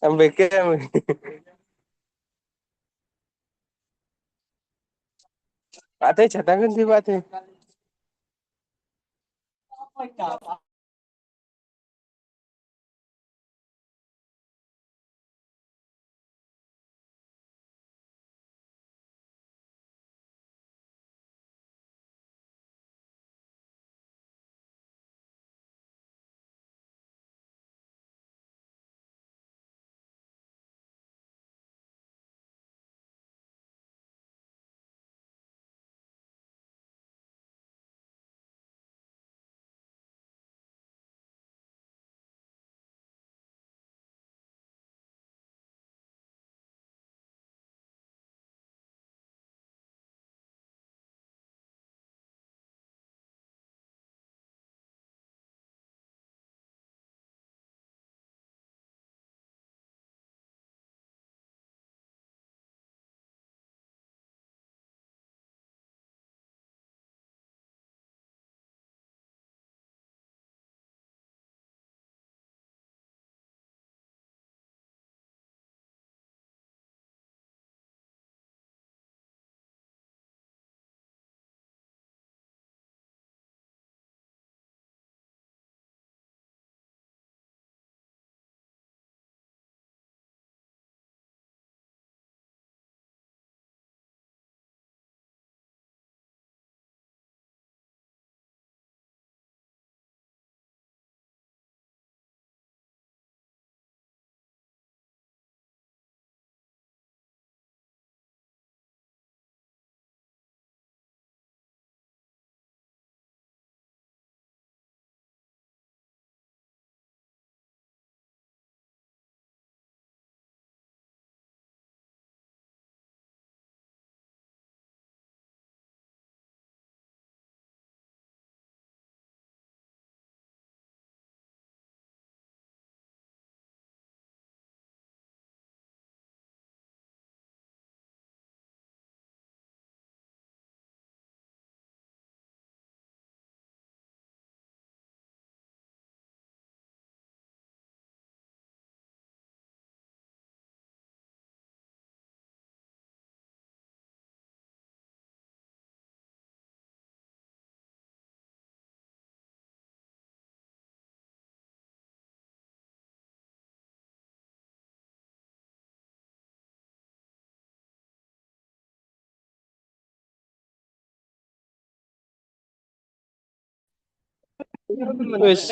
MBK. Pak Teh catangan sih Pak Teh. Wis.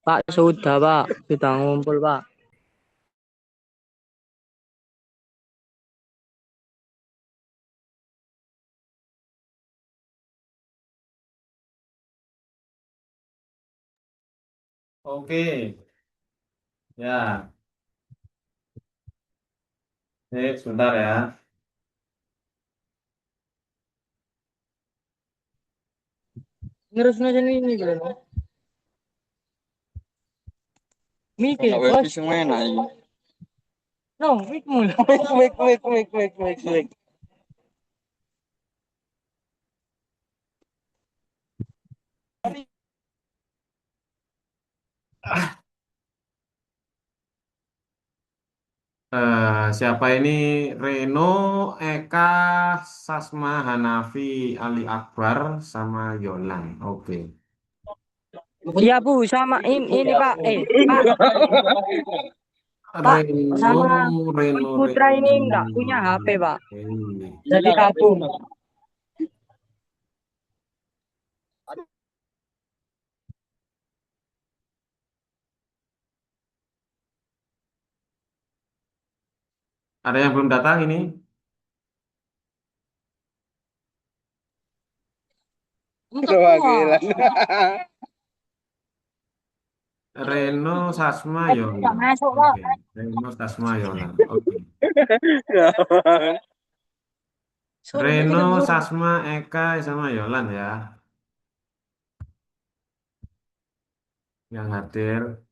Pak, sudah Pak, sudah ngumpul Pak. Oke, ya, sebentar ya. Ngerus aja ini kan. Mikir, bos. No, mik mulu. Mik. Siapa ini? Reno, Eka, Sasma, Hanafi, Ali Akbar, sama Yolan. Oke. Iya Bu, sama ini Pak. Pak, Pak, Reno, sama Mas Reno, Putra Reno. ini nggak punya HP Pak. Oke. Jadi kabur. Ada yang belum datang ini? Untuk Perwakilan. Reno, Sasma, nggak Yolan. masuk Pak. Oke. Reno, Sasma, Yolan. Oke. Suruh Reno, bikin suruh. Sasma, Eka, sama Yolan ya. Yang hadir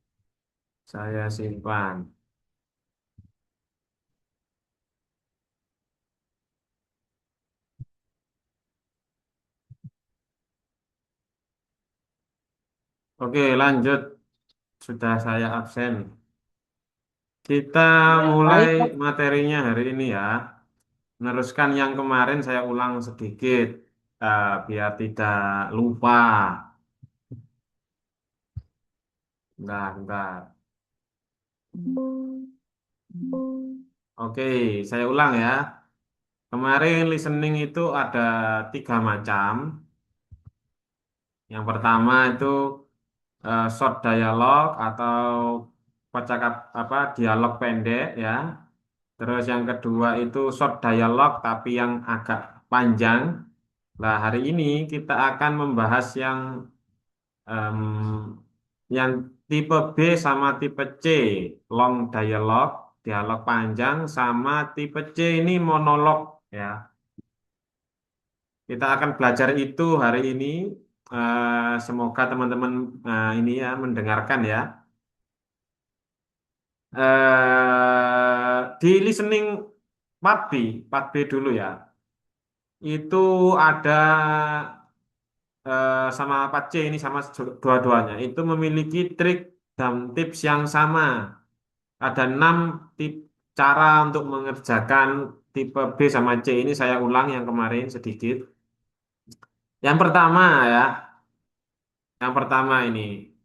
saya simpan. Oke, lanjut. Sudah saya absen. Kita mulai Baik Pak. materinya hari ini ya. Meneruskan yang kemarin saya ulang sedikit biar tidak lupa. Bentar, bentar. Oke, saya ulang ya. Kemarin listening itu ada tiga macam. Yang pertama itu short dialog atau percakap apa dialog pendek ya. Terus yang kedua itu short dialog tapi yang agak panjang. Nah, hari ini kita akan membahas yang tipe B sama tipe C, long dialog, dialog panjang sama tipe C ini monolog ya. Kita akan belajar itu hari ini. Semoga teman-teman ini ya mendengarkan ya. Di listening part B dulu ya. Itu ada sama part C ini sama dua-duanya. Itu memiliki trik dan tips yang sama. Ada 6 tip cara untuk mengerjakan tipe B sama C ini saya ulang yang kemarin sedikit. Yang pertama ya, yang pertama ini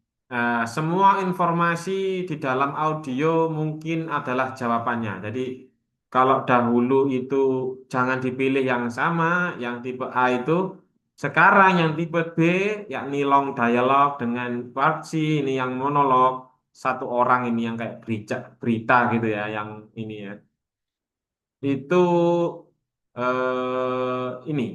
semua informasi di dalam audio mungkin adalah jawabannya. Jadi kalau dahulu itu jangan dipilih yang sama, yang tipe A itu. Sekarang yang tipe B yakni long dialog dengan part C ini yang monolog. satu orang ini yang kayak berita gitu ya, yang ini ya. Itu ini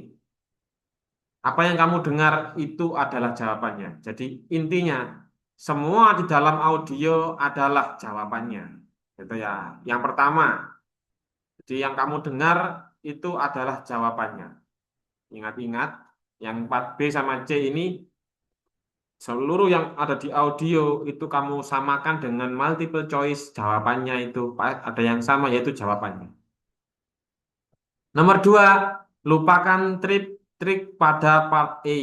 apa yang kamu dengar itu adalah jawabannya. Jadi intinya semua di dalam audio adalah jawabannya. Gitu ya. Yang pertama, jadi yang kamu dengar itu adalah jawabannya. Ingat-ingat, yang 4B sama C ini seluruh yang ada di audio itu kamu samakan dengan multiple choice jawabannya itu ada yang sama yaitu jawabannya. Nomor 2, lupakan trik pada part A.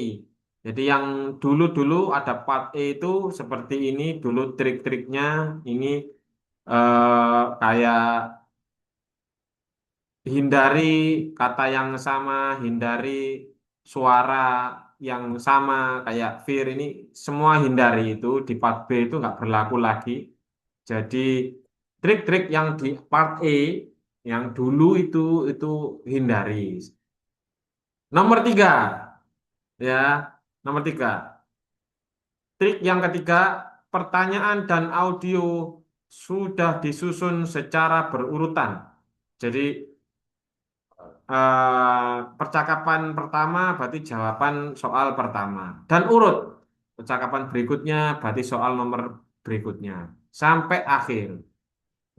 Jadi yang dulu-dulu ada part A itu seperti ini dulu trik-triknya ini kayak hindari kata yang sama, hindari suara yang sama kayak fear ini semua hindari itu di part B itu nggak berlaku lagi. Jadi trik-trik yang di part A yang dulu itu hindari. Nomor 3 ya, nomor 3. Trik yang ketiga, pertanyaan dan audio sudah disusun secara berurutan. Jadi percakapan pertama berarti jawaban soal pertama dan urut percakapan berikutnya berarti soal nomor berikutnya sampai akhir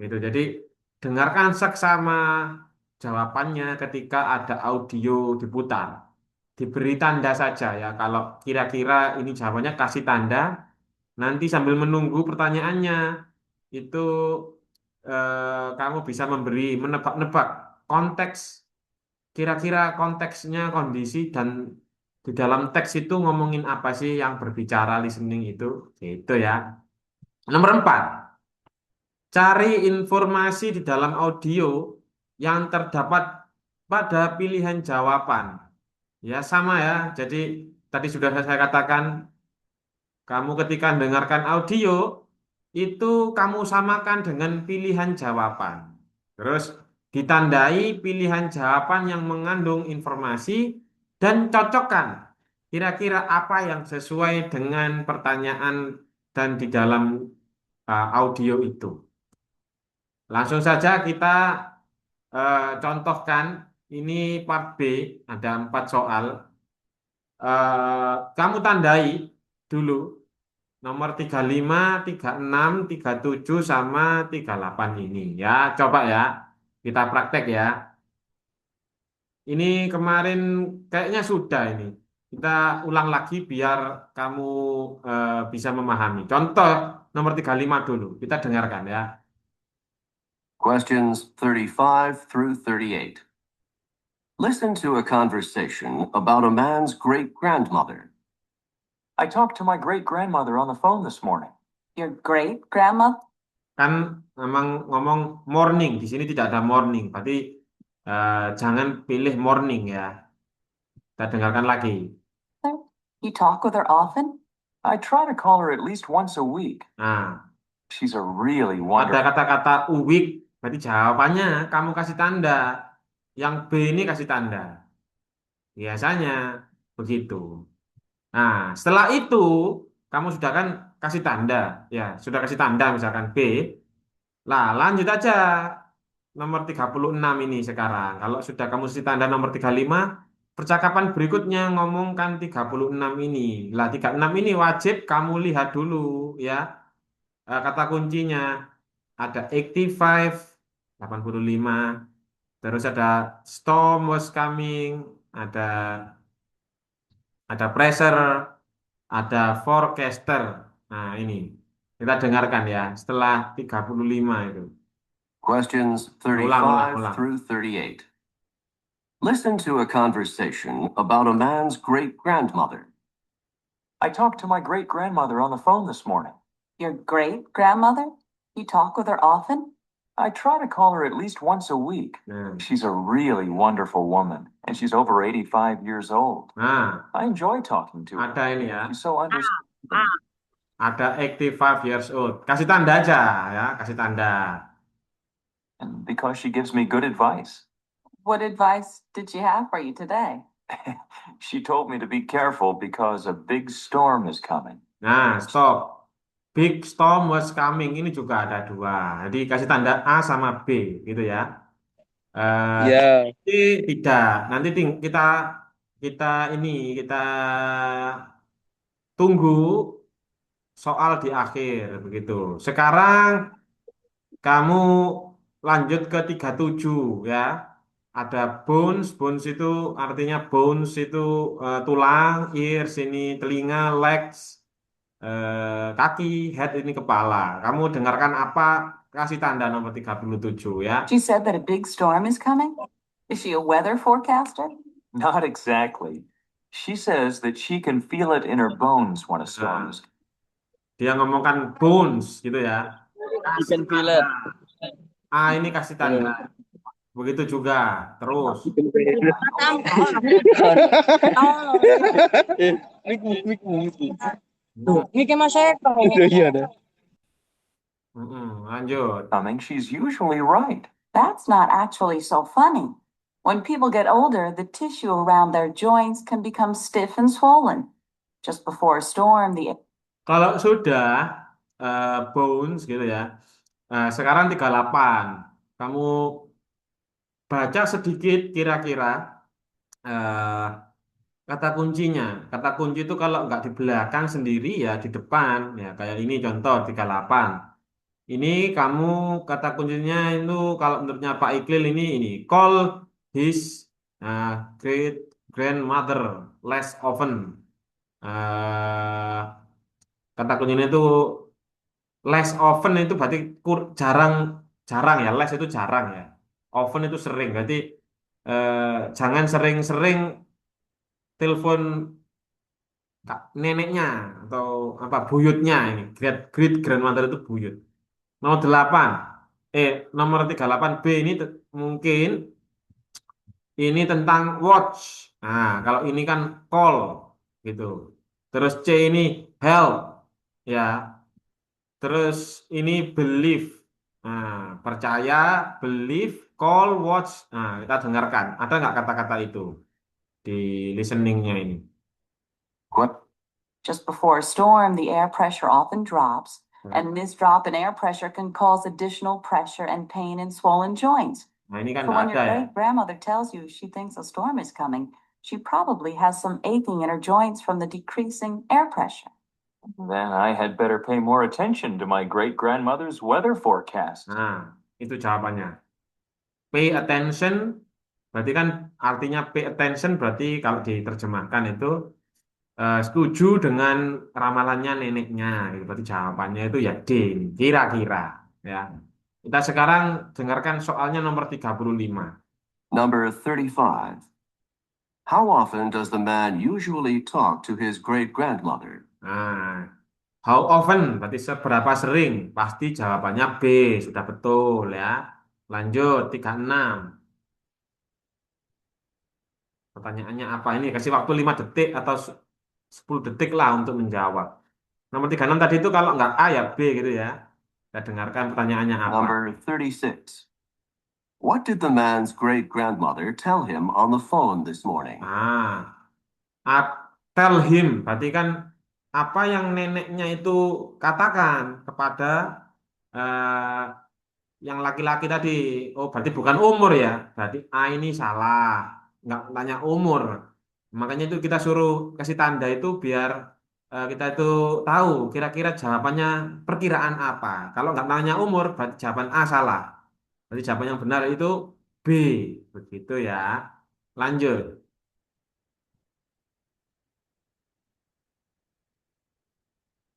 gitu. Jadi dengarkan seksama jawabannya ketika ada audio diputar, diberi tanda saja ya kalau kira-kira ini jawabannya kasih tanda, nanti sambil menunggu pertanyaannya itu kamu bisa menebak-nebak konteks. Kira-kira konteksnya, kondisi, dan di dalam teks itu ngomongin apa sih yang berbicara listening itu, gitu ya. Nomor 4, cari informasi di dalam audio yang terdapat pada pilihan jawaban. Ya, sama ya. Jadi, tadi sudah saya katakan, kamu ketika mendengarkan audio, itu kamu samakan dengan pilihan jawaban. Terus ditandai pilihan jawaban yang mengandung informasi dan cocokkan. Kira-kira apa yang sesuai dengan pertanyaan dan di dalam audio itu. Langsung saja kita contohkan. Ini part B, ada 4 soal. Kamu tandai dulu nomor 35, 36, 37, sama 38 ini. Ya, coba ya. Kita praktek ya. Ini kemarin kayaknya sudah ini. Kita ulang lagi biar kamu bisa memahami. Contoh nomor 35 dulu. Kita dengarkan ya. Questions 35 through 38. Listen to a conversation about a man's great-grandmother. I talked to my great-grandmother on the phone this morning. Your great-grandmother? Kan memang ngomong morning. Di sini tidak ada morning. Berarti jangan pilih morning ya. Kita dengarkan lagi. You talk with her often? I try to call her at least once a week. Nah, She's a really ada wonderful... kata-kata week, berarti jawabannya kamu kasih tanda. Yang B ini kasih tanda. Biasanya begitu. Nah, setelah itu kamu sudah kan kasih tanda. Ya, sudah kasih tanda misalkan B. Lah, lanjut aja. Nomor 36 ini sekarang. Kalau sudah kamu kasih tanda nomor 35, percakapan berikutnya ngomongkan 36 ini. Lah, 36 ini wajib kamu lihat dulu ya. Kata kuncinya ada 85, 85, terus ada storm was coming, ada pressure, ada forecaster. Nah, ini kita dengarkan ya setelah 35 itu. Questions Ulang. 35 through 38. Listen to a conversation about a man's great-grandmother. I talked to my great-grandmother on the phone this morning. Your great-grandmother? You talk with her often? I try to call her at least once a week. Nah, She's a really wonderful woman, and she's over 85 years old. nah, I enjoy talking to her. ada ini ya. She's so understanding. Ada 85 years old. Kasih tanda aja ya, kasih tanda. And because she gives me good advice. What advice did she have for you today? She told me to be careful because a big storm is coming. Nah, stop. Big storm was coming. Ini juga ada dua. Jadi kasih tanda A sama B gitu ya. Ya. Tapi tidak. Nanti kita kita ini kita tunggu soal di akhir begitu. Sekarang kamu lanjut ke 37 ya. Ada bones, bones itu artinya bones itu tulang, ears ini telinga, legs kaki, head ini kepala. Kamu dengarkan apa? Kasih tanda nomor 37 ya. She said that a big storm is coming? Is she a weather forecaster? Not exactly. She says that she can feel it in her bones when a storm is. Dia ngomongkan bones gitu ya. You can feel it. Ah, ini kasih tanda. Begitu juga. Terus. Mik. Mickey Mouse Echo. Iya ada. Lanjut. Coming, she's usually right. That's not actually so funny. When people get older, the tissue around their joints can become stiff and swollen. Just before a storm, the Kalau sudah bones gitu ya. Sekarang 38. Kamu baca sedikit kira-kira eh, kata kuncinya. Kata kunci itu kalau nggak di belakang sendiri ya di depan. Ya kayak ini contoh 38. Ini kamu kata kuncinya itu kalau menurutnya Pak Iqlil ini call his great grandmother less often. Eh, Kata kuncinya itu less often itu berarti jarang jarang ya. Less itu jarang ya. Often itu sering. Berarti jangan sering-sering telepon neneknya atau apa buyutnya ini. Great great grandmother itu buyut. Nomor 8. Nomor 38 B ini mungkin ini tentang watch. Nah, kalau ini kan call gitu. Terus C ini help ya. Terus ini believe. Nah, percaya, believe, call, watch. Nah, kita dengarkan. Ada nggak kata-kata itu di listeningnya ini? What? just before a storm, the air pressure often drops, and this drop in air pressure can cause additional pressure and pain in swollen joints. Nah, ini kan So nggak when your ada ya. great grandmother tells you she thinks a storm is coming, she probably has some aching in her joints from the decreasing air pressure. Then I had better pay more attention to my great grandmother's weather forecast. Nah, itu jawabannya. Pay attention, berarti kan artinya pay attention berarti kalau diterjemahkan itu setuju dengan ramalannya neneknya. Gitu. Berarti jawabannya itu ya D, kira-kira. Ya. Kita sekarang dengarkan soalnya nomor 35. Number 35. How often does the man usually talk to his great-grandmother? Nah, how often, berarti seberapa sering? Pasti jawabannya B, sudah betul ya. Lanjut, 36. Pertanyaannya apa ini? Kasih waktu 5 detik atau 10 detik lah untuk menjawab. Nomor 36 tadi itu kalau nggak A ya B gitu ya. Kita dengarkan pertanyaannya apa. Number 36. What did the man's great-grandmother tell him on the phone this morning? Tell him, berarti kan apa yang neneknya itu katakan kepada eh, yang laki-laki tadi. Oh, berarti bukan umur ya. Berarti A ini salah. Nggak tanya umur. Makanya itu kita suruh kasih tanda itu biar kita itu tahu kira-kira jawabannya perkiraan apa. Kalau nggak tanya umur, berarti jawaban A salah. Berarti jawaban yang benar itu B. Begitu ya. Lanjut.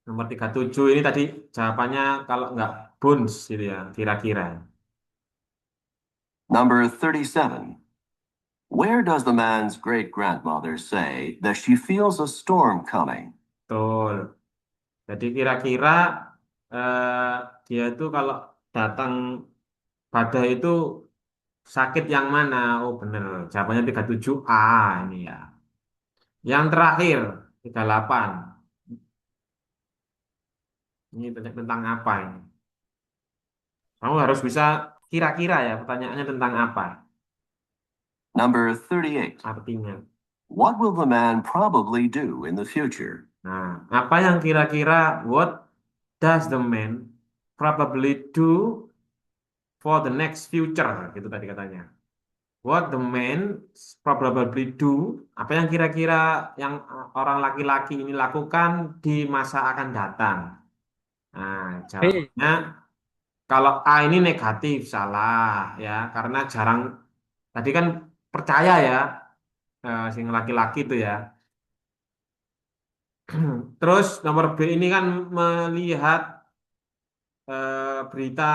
Nomor 37 ini tadi jawabannya kalau nggak bones gitu ya, kira-kira. Number 37. Where does the man's great-grandmother say that she feels a storm coming? Betul. Jadi kira-kira eh, dia itu kalau datang badai itu sakit yang mana? Oh bener, jawabannya 37A ini ya. Yang terakhir 38. Ini tentang apa ini? Kamu harus bisa kira-kira ya pertanyaannya tentang apa Number 38. artinya. What will the man probably do in the future? Nah, apa yang kira-kira what does the man probably do for the next future? Gitu tadi katanya. What the man probably do, apa yang kira-kira yang orang laki-laki ini lakukan di masa akan datang. Nah, B. jawabannya kalau A ini negatif, salah ya, karena jarang, tadi kan percaya ya, sing laki-laki itu ya. Terus nomor B ini kan melihat berita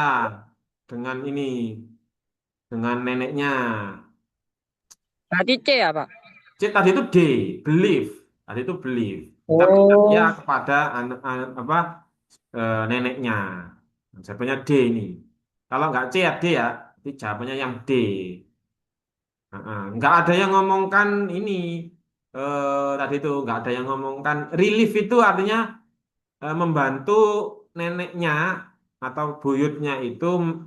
dengan ini, dengan neneknya. Berarti C apa? C tadi itu D, believe. Tadi itu believe. Kita percaya Oh. kepada apa neneknya. Jawabannya D ini. Kalau nggak C ya D ya. Jadi jawabannya yang D. Nggak ada yang ngomongkan ini. Tadi itu nggak ada yang ngomongkan relief itu artinya membantu neneknya atau buyutnya itu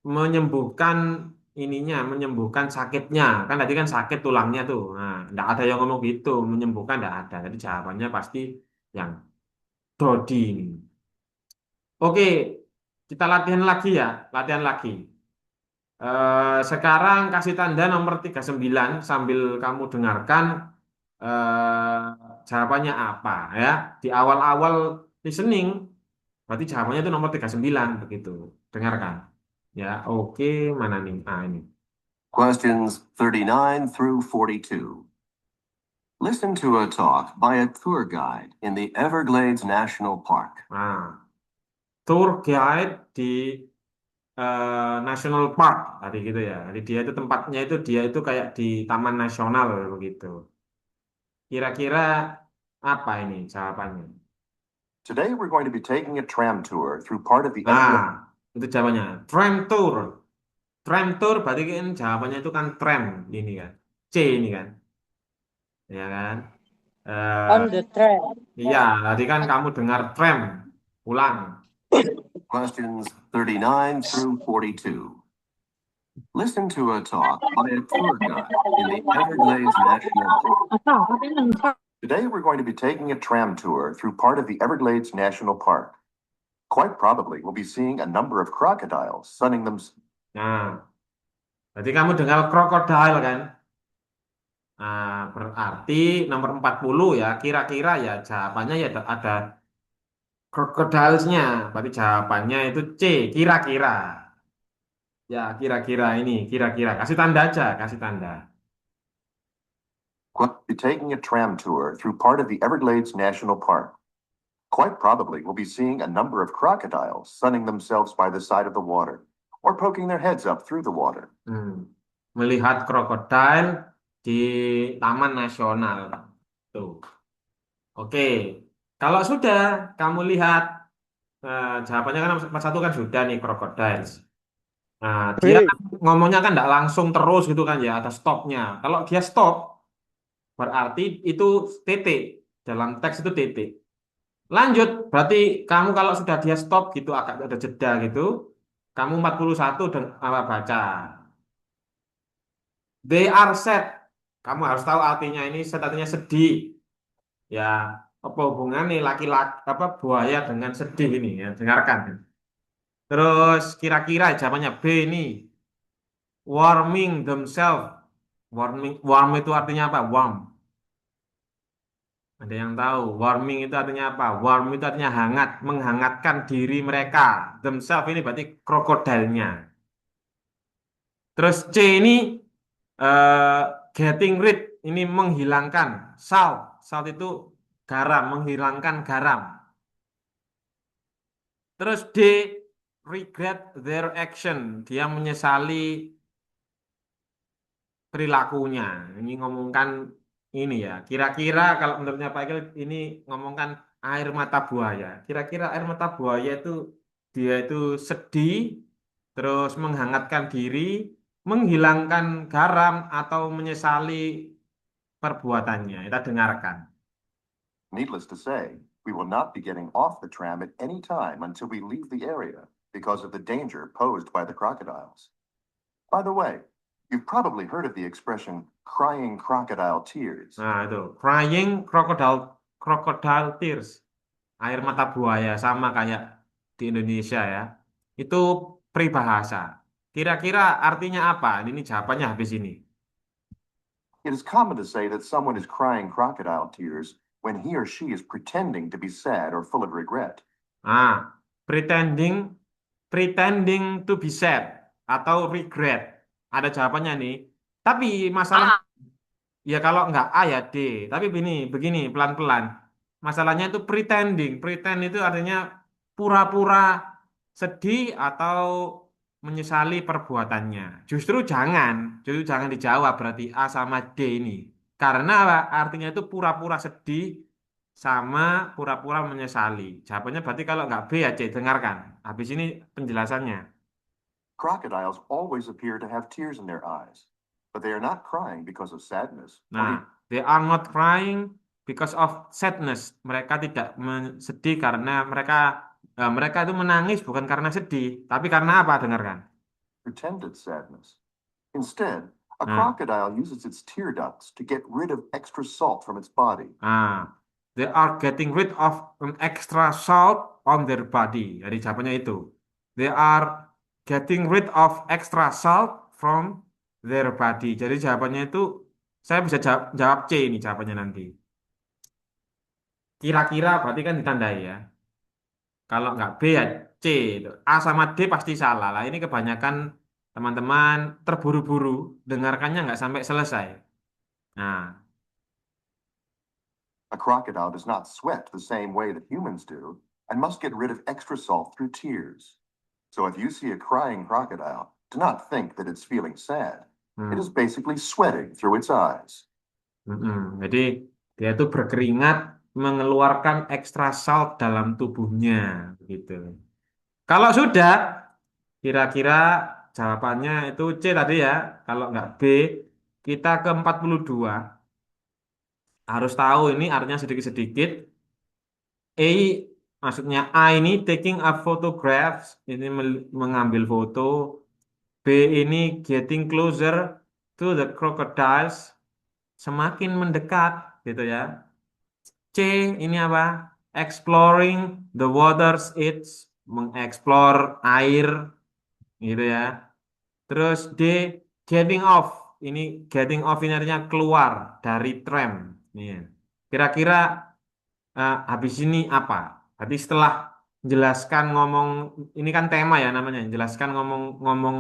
menyembuhkan ininya, menyembuhkan sakitnya. Kan tadi kan sakit tulangnya tuh. Nah, enggak ada yang ngomong gitu, menyembuhkan enggak ada. Jadi jawabannya pasti yang Dodi ini. Oke, kita latihan lagi ya, latihan lagi. Sekarang kasih tanda nomor 39 sambil kamu dengarkan eh, jawabannya apa ya. Di awal-awal listening, berarti jawabannya itu nomor 39 begitu. Dengarkan. Ya, oke, mana nih? Ah, ini. Questions 39 through 42. Listen to a talk by a tour guide in the Everglades National Park. Nah, tour guide di National Park tadi gitu ya. Jadi dia itu tempatnya itu dia itu kayak di Taman Nasional begitu. Kira-kira apa ini jawabannya? Today we're going to be taking a tram tour through part of the Nah, itu jawabannya. Tram tour. Tram tour berarti kan jawabannya itu kan tram ini kan. C ini kan. Ya kan? On the track. Iya, tadi kan kamu dengar tram. Ulang. Questions 39 through 42. Listen to a talk by a tour guide in the Everglades National Park. Today we're going to be taking a tram tour through part of the Everglades National Park. Quite probably we'll be seeing a number of crocodiles sunning them. Nah, berarti kamu dengar krokodil kan? Nah, berarti nomor 40 ya, kira-kira ya jawabannya ya ada crocodilesnya. Berarti jawabannya itu C, kira-kira. Ya, kira-kira ini, kira-kira. Kasih tanda aja, kasih tanda. We'll be taking a tram tour through part of the Everglades National Park. Quite probably we'll be seeing a number of crocodiles sunning themselves by the side of the water or poking their heads up through the water. Melihat krokodil di Taman Nasional. Tuh. Oke, kalau sudah kamu lihat jawabannya kan nomor satu kan sudah nih crocodiles. Nah, dia ngomongnya kan tidak langsung terus gitu kan ya, ada stopnya. Kalau dia stop, berarti itu titik. Dalam teks itu titik. Lanjut, berarti kamu kalau sudah dia stop gitu, agak ada jeda gitu, kamu 41 dan apa baca. They are sad. Kamu harus tahu artinya ini, sad artinya sedih. Ya, apa hubungannya laki-laki apa buaya dengan sedih ini ya, dengarkan. Terus kira-kira jawabannya B ini warming themselves. Warm itu artinya apa? Warm. Ada yang tahu? Warming itu artinya apa? Warm itu artinya hangat, menghangatkan diri mereka. Themselves ini berarti krokodilnya. Terus C ini getting rid, ini menghilangkan. Salt itu garam, menghilangkan garam. Terus D, regret their action. Dia menyesali perilakunya. Ini ngomongkan ini ya. Kira-kira kalau menurutnya Pak Ikil ini ngomongkan air mata buaya. Kira-kira air mata buaya itu dia itu sedih, terus menghangatkan diri, menghilangkan garam atau menyesali perbuatannya. Kita dengarkan. Needless to say, we will not be getting off the tram at any time until we leave the area because of the danger posed by the crocodiles. By the way, you've probably heard of the expression crying crocodile tears. Nah, itu crying crocodile tears. air mata buaya sama kayak di Indonesia ya. Itu peribahasa. Kira-kira artinya apa? Ini jawabannya habis ini. It is common to say that someone is crying crocodile tears when he or she is pretending to be sad or full of regret. Ah, pretending pretending to be sad atau regret. Ada jawabannya nih. Tapi masalah ya kalau nggak A ya D. Tapi begini pelan-pelan. Masalahnya itu pretending. Pretend itu artinya pura-pura sedih atau menyesali perbuatannya. Justru jangan dijawab berarti A sama D ini. Karena apa? Artinya itu pura-pura sedih sama pura-pura menyesali. Jawabannya berarti kalau nggak B ya C, dengarkan. Habis ini penjelasannya. Crocodiles always appear to have tears in their eyes, but they are not crying because of sadness. Nah, they are not crying because of sadness. Mereka tidak sedih karena mereka itu menangis bukan karena sedih, tapi karena apa? Dengarkan. Pretended sadness. Instead, a Nah, crocodile uses its tear ducts to get rid of extra salt from its body. they are getting rid of an extra salt on their body. Jadi jawabannya itu. They are getting rid of extra salt from their body. Jadi jawabannya itu saya bisa jawab C ini jawabannya nanti. Kira-kira berarti kan ditandai ya. Kalau nggak B ya C. A sama D pasti salah. Lah ini kebanyakan teman-teman terburu-buru dengarkannya nggak sampai selesai. Nah, A crocodile does not sweat the same way that humans do and must get rid of extra salt through tears. So if you see a crying crocodile, do not think that it's feeling sad. It is basically sweating through its eyes. Jadi dia itu berkeringat mengeluarkan ekstra salt dalam tubuhnya gitu. Kalau sudah kira-kira jawabannya itu C tadi ya. Kalau nggak B, kita ke 42. Harus tahu ini artinya sedikit-sedikit. A maksudnya A ini taking a photograph, ini mengambil foto. B ini getting closer to the crocodiles, semakin mendekat gitu ya. C ini apa? Exploring the waters, it's mengeksplor air gitu ya. Terus D getting off. Ini getting off ini artinya keluar dari tram. Nih. Kira-kira habis ini apa? Berarti setelah jelaskan ngomong ini kan tema ya namanya. Jelaskan ngomong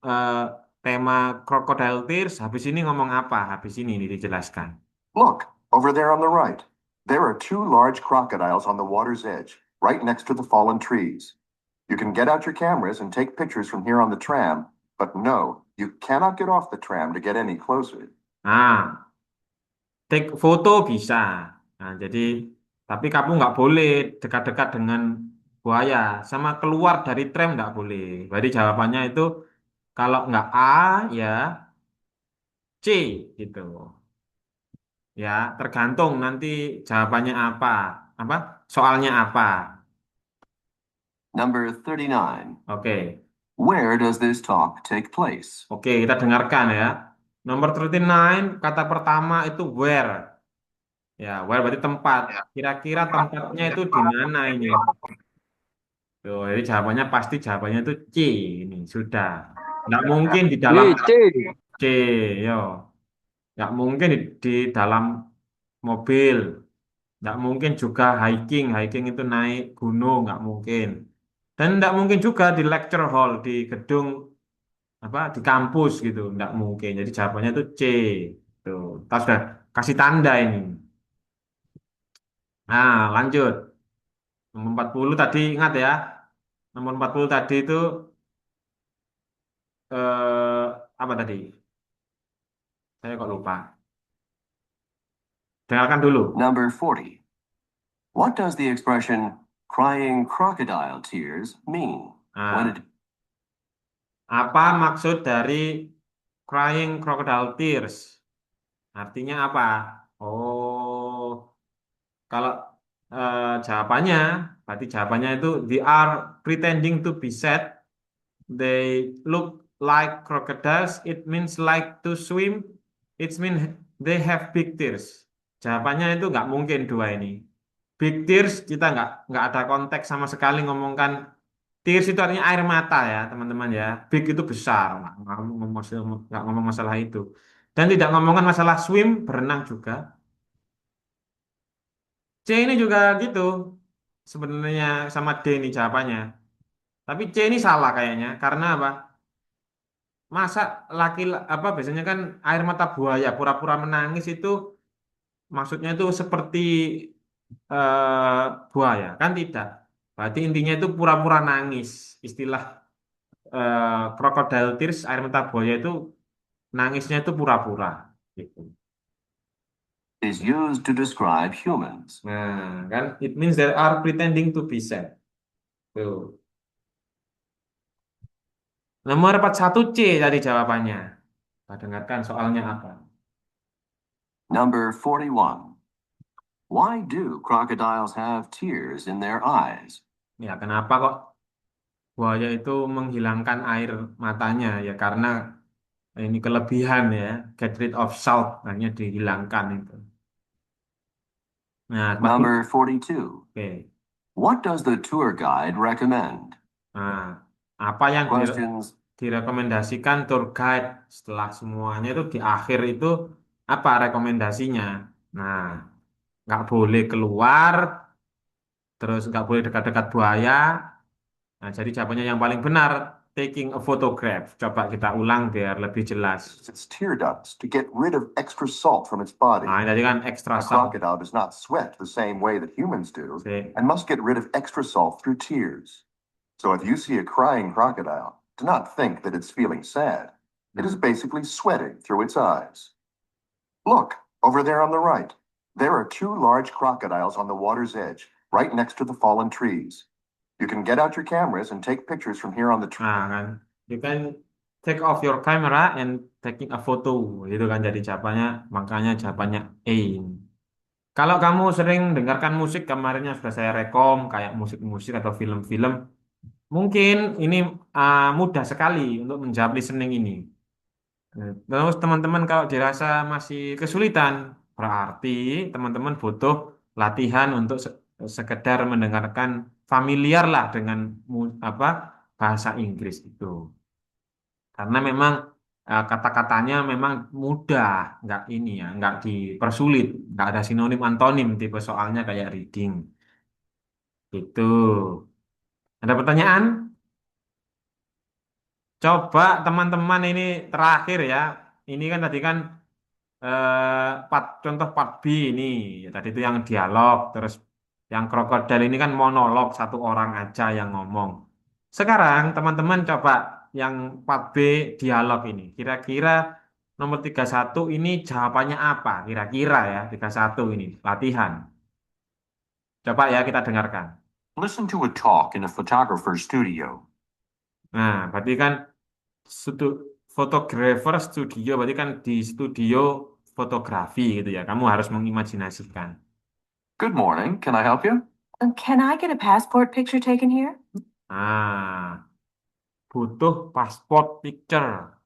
eh, tema Crocodile Tears. Habis ini ngomong apa? Habis ini dijelaskan. Look, over there on the right. There are two large crocodiles on the water's edge, right next to the fallen trees. You can get out your cameras and take pictures from here on the tram, but no, you cannot get off the tram to get any closer. Nah, take foto bisa. Nah, jadi tapi kamu nggak boleh dekat-dekat dengan buaya, sama keluar dari tram nggak boleh. Jadi jawabannya itu kalau nggak A ya C gitu. Ya, tergantung nanti jawabannya apa. Apa? Soalnya apa? Number 39. Oke. Where does this talk take place? Oke, kita dengarkan ya. Nomor 39, kata pertama itu where. Ya, where berarti tempat. Kira-kira tempatnya itu di mana ini? Tuh, jadi jawabannya itu C ini sudah. Nggak mungkin di dalam C. C, yo. Nggak mungkin di dalam mobil. Nggak mungkin juga hiking itu naik gunung, nggak mungkin. Dan nggak mungkin juga di lecture hall, di gedung apa di kampus gitu, nggak mungkin. Jadi jawabannya itu C. Tuh, kita sudah kasih tanda ini. Nah, lanjut. Nomor 40 tadi ingat ya. Nomor 40 tadi itu apa tadi? Saya kok lupa. Dengarkan dulu. Number 40. What does the expression crying crocodile tears mean? When it Apa maksud dari crying crocodile tears? Artinya apa? Oh, kalau berarti jawabannya itu they are pretending to be sad. They look like crocodiles. It means like to swim. It means they have big tears. Jawabannya itu nggak mungkin dua ini. Big tears kita nggak ada konteks sama sekali ngomongkan tears itu artinya air mata ya teman-teman ya. Big itu besar, nggak ngomong masalah itu. Dan tidak ngomongkan masalah swim, berenang juga. C ini juga gitu. Sebenarnya sama D ini jawabannya. Tapi C ini salah kayaknya. Karena apa? Masa laki apa biasanya kan air mata buaya pura-pura menangis itu maksudnya itu seperti buaya kan tidak. Berarti intinya itu pura-pura nangis. Istilah crocodile tears air mata buaya itu nangisnya itu pura-pura gitu. Is used to describe humans. Nah, kan it means they are pretending to be sad. Tuh. Nomor 41C tadi jawabannya. Kita dengarkan soalnya apa. Number 41. Why do crocodiles have tears in their eyes? Ya, kenapa kok buaya itu menghilangkan air matanya? Ya, karena ini kelebihan ya, get rid of salt, hanya dihilangkan itu. Nah, Number 42. oke. What does the tour guide recommend? Nah, apa yang Questions direkomendasikan tour guide setelah semuanya itu di akhir itu apa rekomendasinya? Nah, nggak boleh keluar, terus nggak boleh dekat-dekat buaya. Nah, jadi jawabannya yang paling benar, taking a photograph. Coba kita ulang biar lebih jelas. Its tear ducts to get rid of extra salt from its body. Nah, ini tadi kan extra A salt. crocodile does not sweat the same way that humans do Oke. and must get rid of extra salt through tears. So if you see a crying crocodile, do not think that it's feeling sad. It is basically sweating through its eyes. Look, over there on the right. There are two large crocodiles on the water's edge, right next to the fallen trees. You can get out your cameras and take pictures from here on the tree. Nah, kan. You can take off your camera and taking a photo. Itu kan jadi jawabannya, makanya jawabannya A. Kalau kamu sering dengarkan musik, kemarinnya sudah saya rekom, kayak musik-musik atau film-film, mungkin ini mudah sekali untuk menjawab listening ini. Terus teman-teman kalau dirasa masih kesulitan, berarti teman-teman butuh latihan untuk sekedar mendengarkan familiar lah dengan apa bahasa Inggris itu. Karena memang kata-katanya memang mudah, nggak ini ya, nggak dipersulit, nggak ada sinonim antonim tipe soalnya kayak reading. Itu. Ada pertanyaan? Coba teman-teman ini terakhir ya. Ini kan tadi kan contoh part B ini. Ya, tadi itu yang dialog, terus yang krokodil ini kan monolog satu orang aja yang ngomong. Sekarang teman-teman coba yang part B dialog ini. Kira-kira nomor 31 ini jawabannya apa? Kira-kira ya 31 ini latihan. Coba ya kita dengarkan. Listen to a talk in a photographer's studio. Nah, berarti kan photographer studio berarti kan di studio fotografi gitu ya. Kamu harus mengimajinasikan. Good morning. Can I help you? Can I get a passport picture taken here? Ah, butuh pasport picture.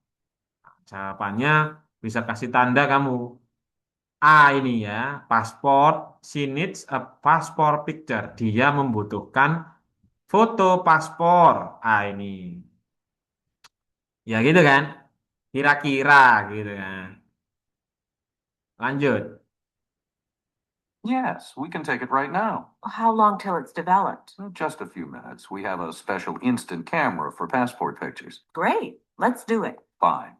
Jawabannya bisa kasih tanda kamu. A ini ya, pasport. She needs a passport picture. Dia membutuhkan foto paspor. A ini. Ya gitu kan? Kira-kira gitu kan. Lanjut. Yes, we can take it right now. How long till it's developed? Just a few minutes. We have a special instant camera for passport pictures. Great. Let's do it. Fine.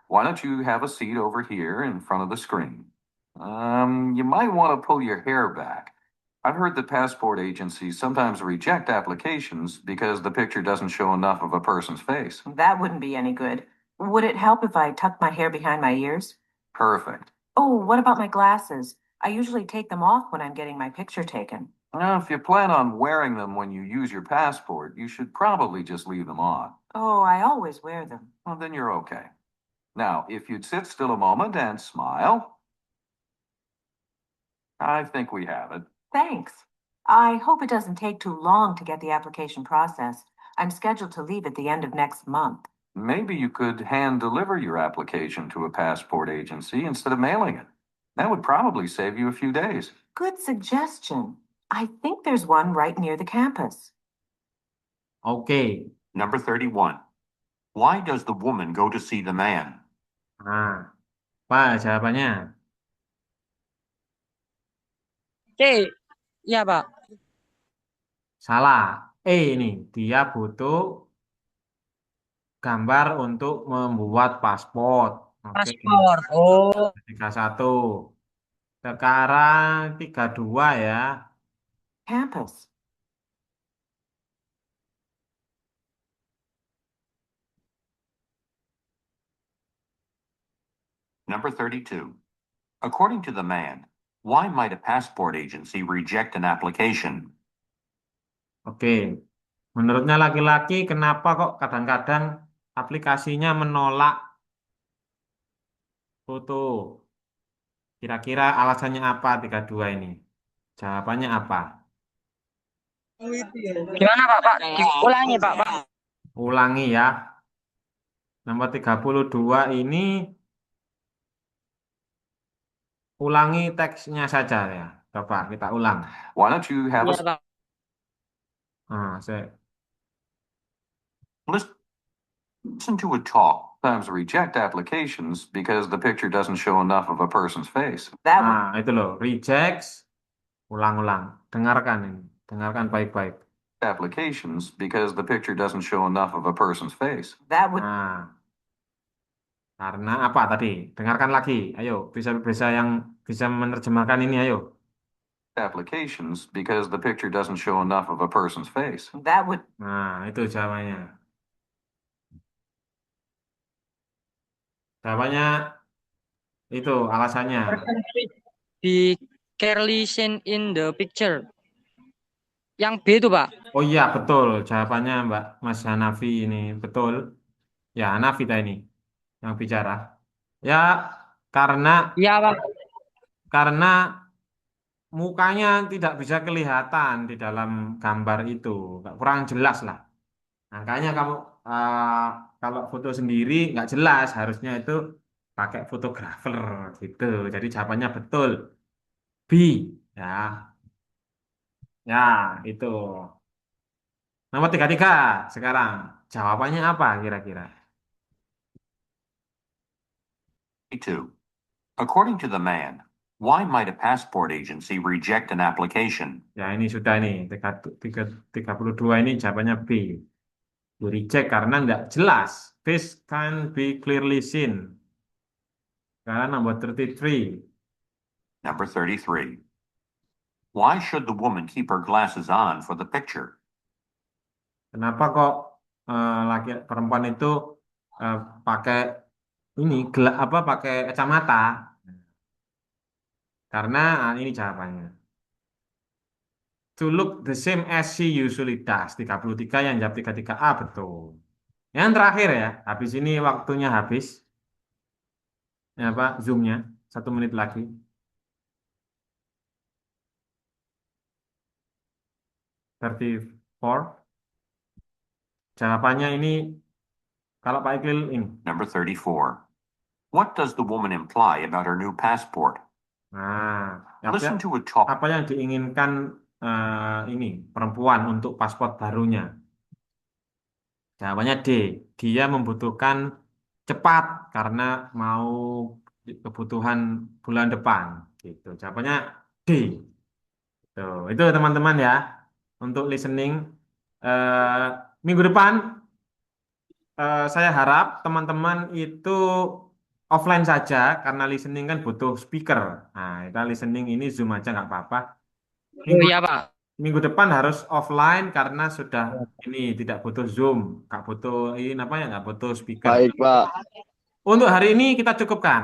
Why don't you have a seat over here in front of the screen? You might want to pull your hair back. I've heard that passport agencies sometimes reject applications because the picture doesn't show enough of a person's face. That wouldn't be any good. Would it help if I tucked my hair behind my ears? Perfect. Oh, what about my glasses? I usually take them off when I'm getting my picture taken. Now, if you plan on wearing them when you use your passport, you should probably just leave them on. Oh, I always wear them. Well, then you're okay. Now, if you'd sit still a moment and smile. I think we have it. Thanks. I hope it doesn't take too long to get the application processed. I'm scheduled to leave at the end of next month. Maybe you could hand deliver your application to a passport agency instead of mailing it. That would probably save you a few days. Good suggestion. I think there's one right near the campus. Oke. Number 31. Why does the woman go to see the man? Nah, apa jawabannya? C. Iya, Pak. Salah. Ini dia butuh gambar untuk membuat paspor. Oke. Paspor. Oh. 31. Sekarang 32 ya. Campus. Number 32. According to the man, why might a passport agency reject an application? Oke. Menurutnya laki-laki, kenapa kok kadang-kadang aplikasinya menolak foto? Kira-kira alasannya apa 32 ini? Jawabannya apa? Gimana, Pak? Pak, ulangi, Pak. Pak. Ulangi ya. Nomor 32 ini ulangi teksnya saja ya. Coba kita ulang. Why don't you have Iya, a Pak. listen to a talk? Sometimes reject applications because the picture doesn't show enough of a person's face. That would Nah, itu loh. Rejects. Ulang-ulang. Dengarkan ini. Dengarkan baik-baik. Applications because the picture doesn't show enough of a person's face. that would Nah, karena apa tadi? Dengarkan lagi. Ayo, bisa yang bisa menerjemahkan ini, ayo. Applications because the picture doesn't show enough of a person's face. that would Nah, itu jawabannya. Jawabannya itu alasannya. Be clearly seen in the picture. Yang B itu, Pak. Oh iya, betul. Jawabannya Mbak Mas Hanafi ini. Betul. Ya, Hanafi ini yang bicara. Ya, karena Iya, Pak. mukanya tidak bisa kelihatan di dalam gambar itu. Kurang jelas lah. Makanya kamu kalau foto sendiri nggak jelas, harusnya itu pakai fotografer gitu. Jadi jawabannya betul. B. Ya, ya itu. Nomor 33 sekarang. Jawabannya apa kira-kira? 2. According to the man, why might a passport agency reject an application? Ya ini sudah nih. 32 ini jawabannya B. Di reject karena nggak jelas. This can be clearly seen. Sekarang nomor 33. Number 33. Why should the woman keep her glasses on for the picture? Kenapa kok perempuan itu pakai pakai kacamata? Karena ini jawabannya. To look the same as she usually does. 33 yang jawab 33A betul. Yang terakhir ya, habis ini waktunya habis. Ya Pak, zoomnya 1 menit lagi. Jawabannya ini kalau Pak Iqlil ini. Number 34. What does the woman imply about her new passport? Nah, Listen to a talk. apa yang diinginkan ini perempuan untuk paspor barunya? Jawabannya D. Dia membutuhkan cepat karena mau kebutuhan bulan depan. Gitu. Jawabannya D. Tuh, itu teman-teman ya untuk listening. Minggu depan saya harap teman-teman itu offline saja karena listening kan butuh speaker. Nah, kita listening ini Zoom aja nggak apa-apa. Oh iya, Pak. Minggu depan harus offline karena sudah ini tidak butuh Zoom, nggak butuh ini apa ya, nggak butuh speaker. Baik, Pak. Untuk hari ini kita cukupkan.